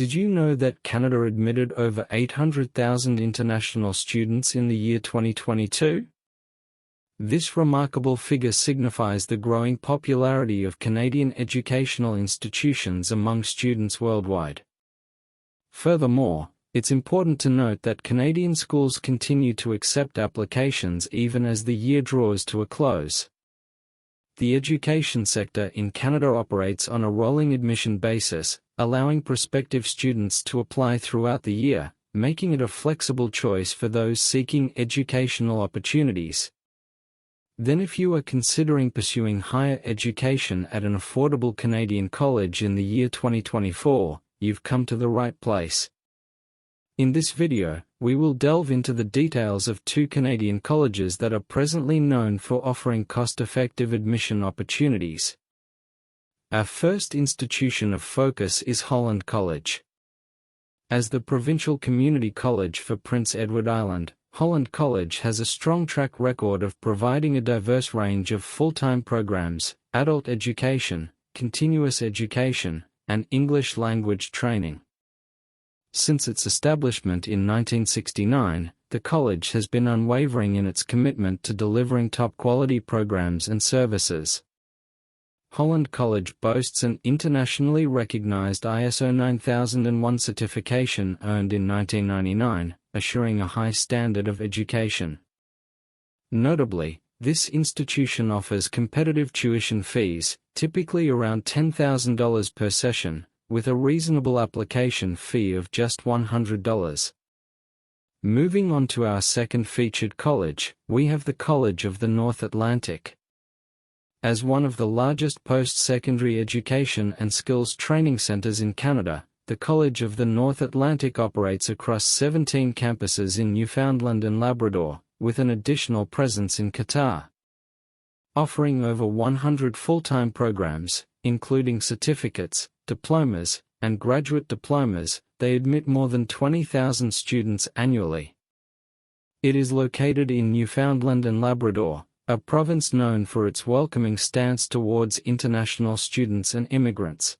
Did you know that Canada admitted over 800,000 international students in the year 2022? This remarkable figure signifies the growing popularity of Canadian educational institutions among students worldwide. Furthermore, it's important to note that Canadian schools continue to accept applications even as the year draws to a close. The education sector in Canada operates on a rolling admission basis, allowing prospective students to apply throughout the year, making it a flexible choice for those seeking educational opportunities. Then if you are considering pursuing higher education at an affordable Canadian college in the year 2024, you've come to the right place. In this video, we will delve into the details of two Canadian colleges that are presently known for offering cost-effective admission opportunities. Our first institution of focus is Holland College. As the provincial community college for Prince Edward Island, Holland College has a strong track record of providing a diverse range of full-time programs, adult education, continuous education, and English language training. Since its establishment in 1969, the college has been unwavering in its commitment to delivering top-quality programs and services. Holland College boasts an internationally recognized ISO 9001 certification earned in 1999, assuring a high standard of education. Notably, this institution offers competitive tuition fees, typically around $10,000 per session, with a reasonable application fee of just $100. Moving on to our second featured college, we have the College of the North Atlantic. As one of the largest post-secondary education and skills training centers in Canada, the College of the North Atlantic operates across 17 campuses in Newfoundland and Labrador, with an additional presence in Qatar. Offering over 100 full-time programs, including certificates, diplomas, and graduate diplomas, they admit more than 20,000 students annually. It is located in Newfoundland and Labrador, a province known for its welcoming stance towards international students and immigrants.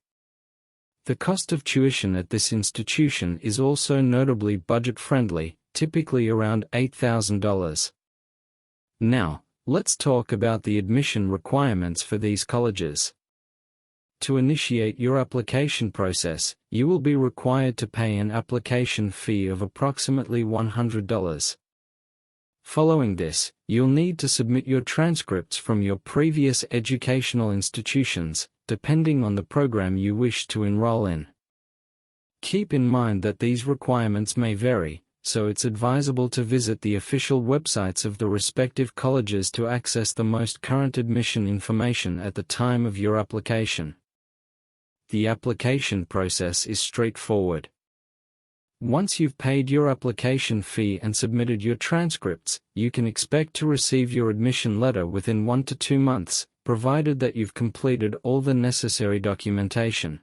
The cost of tuition at this institution is also notably budget-friendly, typically around $8,000. Now, let's talk about the admission requirements for these colleges. To initiate your application process, you will be required to pay an application fee of approximately $100. Following this, you'll need to submit your transcripts from your previous educational institutions, depending on the program you wish to enroll in. Keep in mind that these requirements may vary, so it's advisable to visit the official websites of the respective colleges to access the most current admission information at the time of your application. The application process is straightforward. Once you've paid your application fee and submitted your transcripts, you can expect to receive your admission letter within 1 to 2 months, provided that you've completed all the necessary documentation.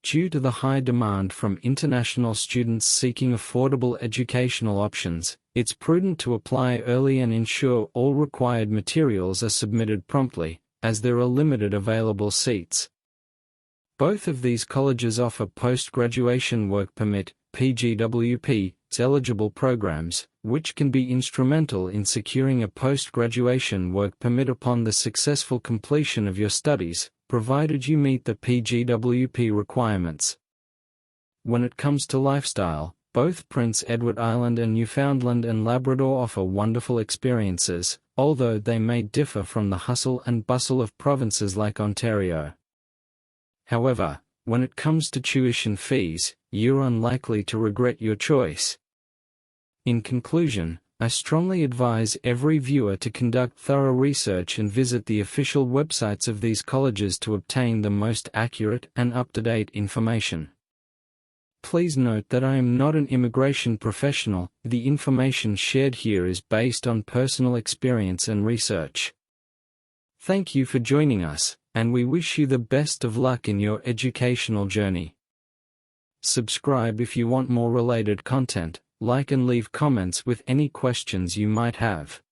Due to the high demand from international students seeking affordable educational options, it's prudent to apply early and ensure all required materials are submitted promptly, as there are limited available seats. Both of these colleges offer post-graduation work permit (PGWP) eligible programs, which can be instrumental in securing a post-graduation work permit upon the successful completion of your studies, provided you meet the PGWP requirements. When it comes to lifestyle, both Prince Edward Island and Newfoundland and Labrador offer wonderful experiences, although they may differ from the hustle and bustle of provinces like Ontario. However, when it comes to tuition fees, you're unlikely to regret your choice. In conclusion, I strongly advise every viewer to conduct thorough research and visit the official websites of these colleges to obtain the most accurate and up-to-date information. Please note that I am not an immigration professional. The information shared here is based on personal experience and research. Thank you for joining us, and we wish you the best of luck in your educational journey. Subscribe if you want more related content, like and leave comments with any questions you might have.